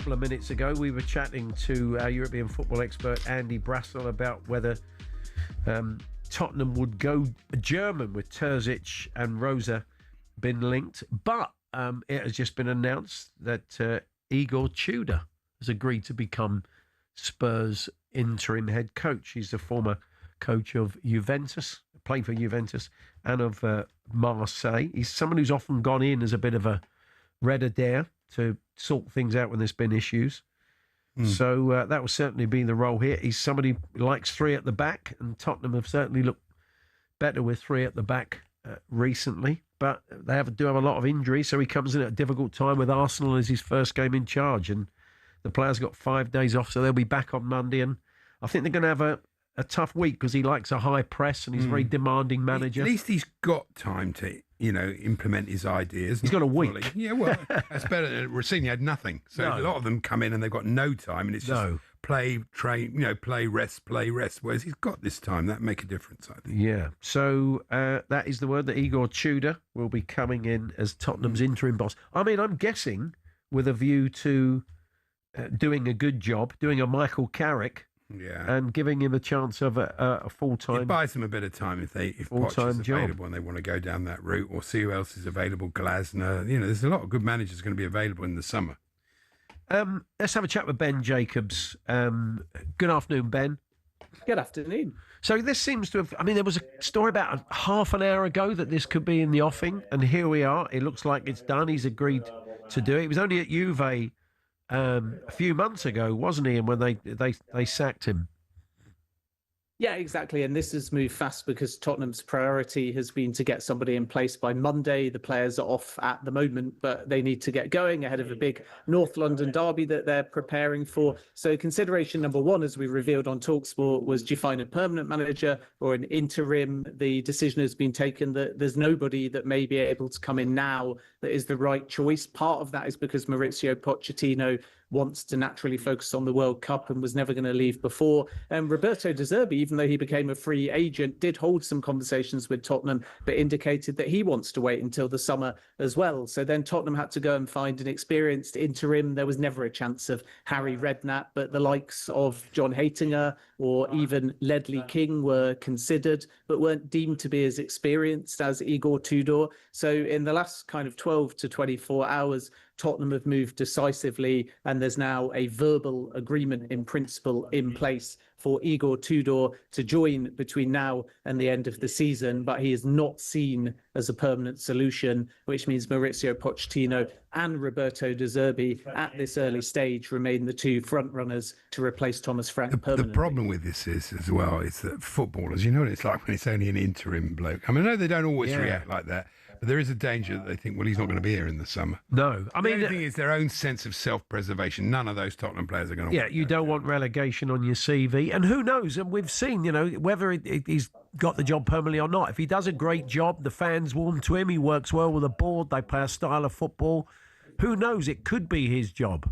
couple of minutes ago, we were chatting to our European football expert, Andy Brassel, about whether Tottenham would go German with Terzic and Rosa been linked. But it has just been announced that Igor Tudor has agreed to become Spurs interim head coach. He's the former coach of Juventus, played for Juventus, and of Marseille. He's someone who's often gone in as a bit of a red Adair to sort things out when there's been issues. So that will certainly be the role here. He's somebody who likes three at the back, and Tottenham have certainly looked better with three at the back recently. But they do have a lot of injuries, so he comes in at a difficult time with Arsenal as his first game in charge. And the players got 5 days off, so they'll be back on Monday. And I think they're going to have a tough week because he likes a high press and he's a very demanding manager. At least he's got time to, implement his ideas. He's got a week. Yeah, well, that's better than Rossini had nothing. So a lot of them come in and they've got no time, and it's just play, train, play, rest. Whereas he's got this time. That make a difference, I think. Yeah. So that is the word that Igor Tudor will be coming in as Tottenham's interim boss. I mean, I'm guessing with a view to doing a good job, doing a Michael Carrick. Yeah, and giving him a chance of a full-time. It buys them a bit of time if Poch is available and they want to go down that route, or see who else is available. Glasner, there's a lot of good managers going to be available in the summer. Let's have a chat with Ben Jacobs. Good afternoon, Ben. Good afternoon. So this seems to have. I mean, there was a story about half an hour ago that this could be in the offing, and here we are. It looks like it's done. He's agreed to do it. He was only at Juve a few months ago, wasn't he? And when they sacked him. Yeah, exactly. And this has moved fast because Tottenham's priority has been to get somebody in place by Monday. The players are off at the moment, but they need to get going ahead of a big North London derby that they're preparing for. So consideration number one, as we revealed on talkSPORT, was do you find a permanent manager or an interim? The decision has been taken that there's nobody that may be able to come in now that is the right choice. Part of that is because Maurizio Pochettino wants to naturally focus on the World Cup and was never going to leave before. And Roberto De Zerbi, even though he became a free agent, did hold some conversations with Tottenham, but indicated that he wants to wait until the summer as well. So then Tottenham had to go and find an experienced interim. There was never a chance of Harry Redknapp, but the likes of John Haytinger or even Ledley King were considered, but weren't deemed to be as experienced as Igor Tudor. So in the last kind of 12 to 24 hours, Tottenham have moved decisively, and there's now a verbal agreement in principle in place for Igor Tudor to join between now and the end of the season, but he is not seen as a permanent solution, which means Maurizio Pochettino and Roberto De Zerbi at this early stage remain the two front runners to replace Thomas Frank permanently. The problem with this is that footballers, what it's like when it's only an interim bloke. I mean, I know they don't always react like that, but there is a danger that they think, well, he's not going to be here in the summer. No. I mean, the only thing is their own sense of self-preservation. None of those Tottenham players are going to want you don't want relegation on your CV. And who knows? And we've seen, whether he's got the job permanently or not. If he does a great job, the fans warm to him, he works well with the board, they play a style of football. Who knows? It could be his job.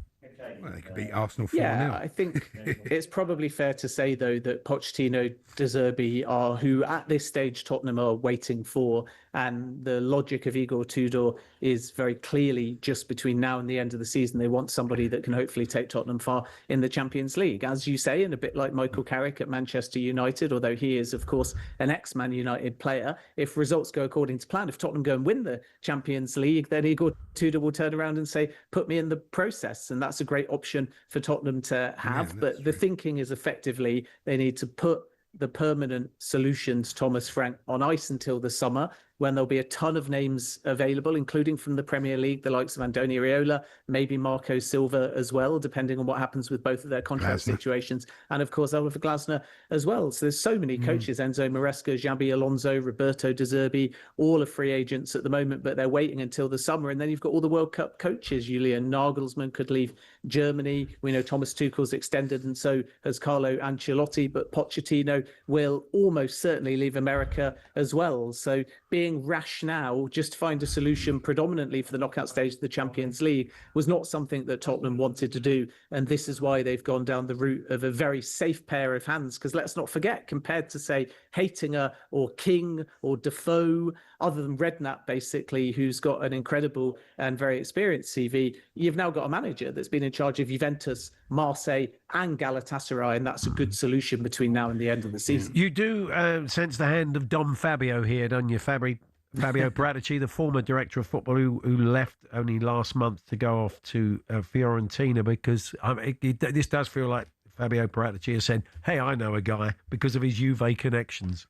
Well, they could beat Arsenal 4-0. Yeah, I think it's probably fair to say, though, that Pochettino, De Zerbi are who at this stage Tottenham are waiting for. And the logic of Igor Tudor is very clearly just between now and the end of the season. They want somebody that can hopefully take Tottenham far in the Champions League. As you say, and a bit like Michael Carrick at Manchester United, although he is, of course, an ex-Man United player, if results go according to plan, if Tottenham go and win the Champions League, then Igor Tudor will turn around and say, put me in the process. And that's a great option for Tottenham to have. Yeah, but the thinking is effectively they need to put the permanent solutions, Thomas Frank, on ice until the summer, when there'll be a ton of names available, including from the Premier League, the likes of Andoni Iraola, maybe Marco Silva as well, depending on what happens with both of their contract situations. And of course, Oliver Glasner as well. So there's so many coaches, Enzo Maresca, Xabi Alonso, Roberto De Zerbi, all are free agents at the moment, but they're waiting until the summer. And then you've got all the World Cup coaches. Julian Nagelsmann could leave Germany. We know Thomas Tuchel's extended, and so has Carlo Ancelotti, but Pochettino will almost certainly leave America as well. So being rash now, just to find a solution predominantly for the knockout stage of the Champions League, was not something that Tottenham wanted to do. And this is why they've gone down the route of a very safe pair of hands. Because let's not forget, compared to, say, Haytinger or King or Defoe other than Redknapp, basically, who's got an incredible and very experienced CV, you've now got a manager that's been in charge of Juventus, Marseille and Galatasaray, and that's a good solution between now and the end of the season. You do sense the hand of Don Fabio here, don't you, Fabio Paratici, the former director of football who left only last month to go off to Fiorentina, because this does feel like Fabio Paratici has said, hey, I know a guy, because of his Juve connections.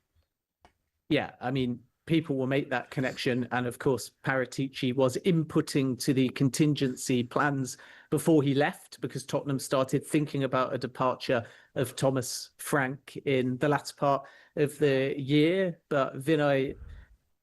Yeah, I mean, people will make that connection. And of course, Paratici was inputting to the contingency plans before he left, because Tottenham started thinking about a departure of Thomas Frank in the latter part of the year. But Vinay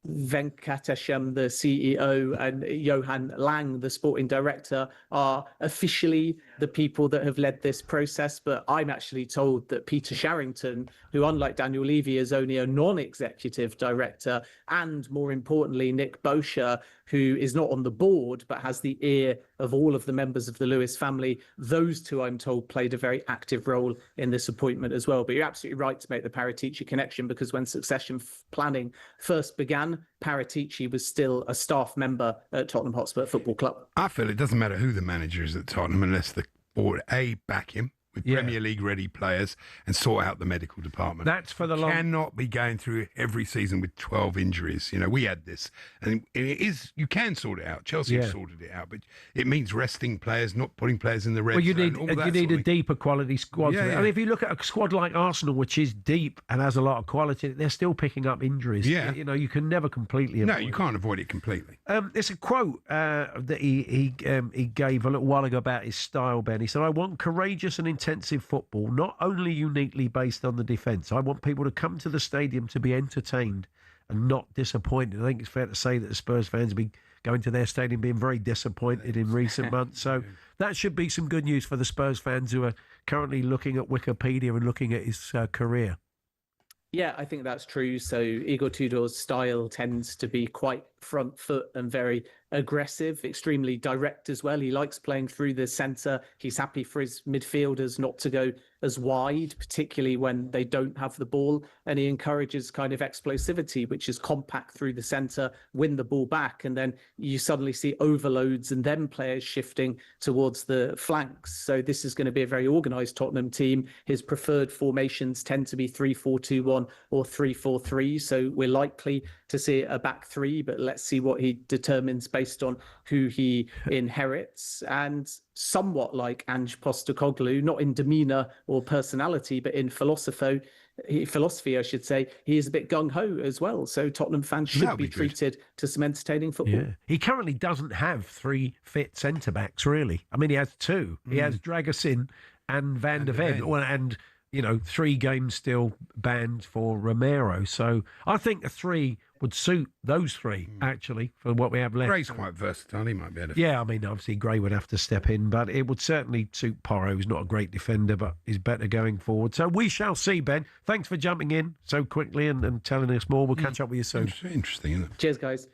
Venkatesham, the CEO, and Johan Lang, the sporting director, are officially the people that have led this process. But I'm actually told that Peter Sharrington, who, unlike Daniel Levy, is only a non-executive director, and more importantly, Nick Bosher, who is not on the board but has the ear of all of the members of the Lewis family, those two, I'm told, played a very active role in this appointment as well. But you're absolutely right to make the Paratici connection, because when succession planning first began, Paratici was still a staff member at Tottenham Hotspur Football Club. I feel it doesn't matter who the manager is at Tottenham unless the board back him with Premier League ready players and sort out the medical department. That's for the long. Cannot be going through every season with 12 injuries. You know, we had this, and it is, you can sort it out. Chelsea have sorted it out, but it means resting players, not putting players in the red zone. You need a deeper quality squad. I mean, if you look at a squad like Arsenal, which is deep and has a lot of quality, they're still picking up injuries. Yeah. You know, you can never completely avoid. No, you can't avoid it completely. There's a quote that he gave a little while ago about his style, Ben. He said, I want courageous and intensive football, not only uniquely based on the defence. I want people to come to the stadium to be entertained and not disappointed. I think it's fair to say that the Spurs fans have been going to their stadium being very disappointed in recent months. So that should be some good news for the Spurs fans who are currently looking at Wikipedia and looking at his career. Yeah, I think that's true. So Igor Tudor's style tends to be quite front foot and very aggressive, extremely direct as well. He likes playing through the centre. He's happy for his midfielders not to go as wide, particularly when they don't have the ball. And he encourages kind of explosivity, which is compact through the centre, win the ball back. And then you suddenly see overloads and then players shifting towards the flanks. So this is going to be a very organised Tottenham team. His preferred formations tend to be 3-4-2-1 or 3-4-3. So we're likely to see a back three, but let's see what he determines based on who he inherits. And somewhat like Ange Postecoglou, not in demeanour or personality, but in philosophy, I should say, he is a bit gung-ho as well. So Tottenham fans should be treated to some entertaining football. Yeah. He currently doesn't have three fit centre-backs, really. I mean, he has two. He has Dragusin and Van de Ven. And, you know, 3 games still banned for Romero. So I think a 3 would suit those 3, actually, for what we have left. Gray's quite versatile. He might be able to... Yeah, I mean, obviously Gray would have to step in, but it would certainly suit Porro, who's not a great defender, but is better going forward. So we shall see, Ben. Thanks for jumping in so quickly and telling us more. We'll catch up with you soon. Interesting, isn't it? Cheers, guys.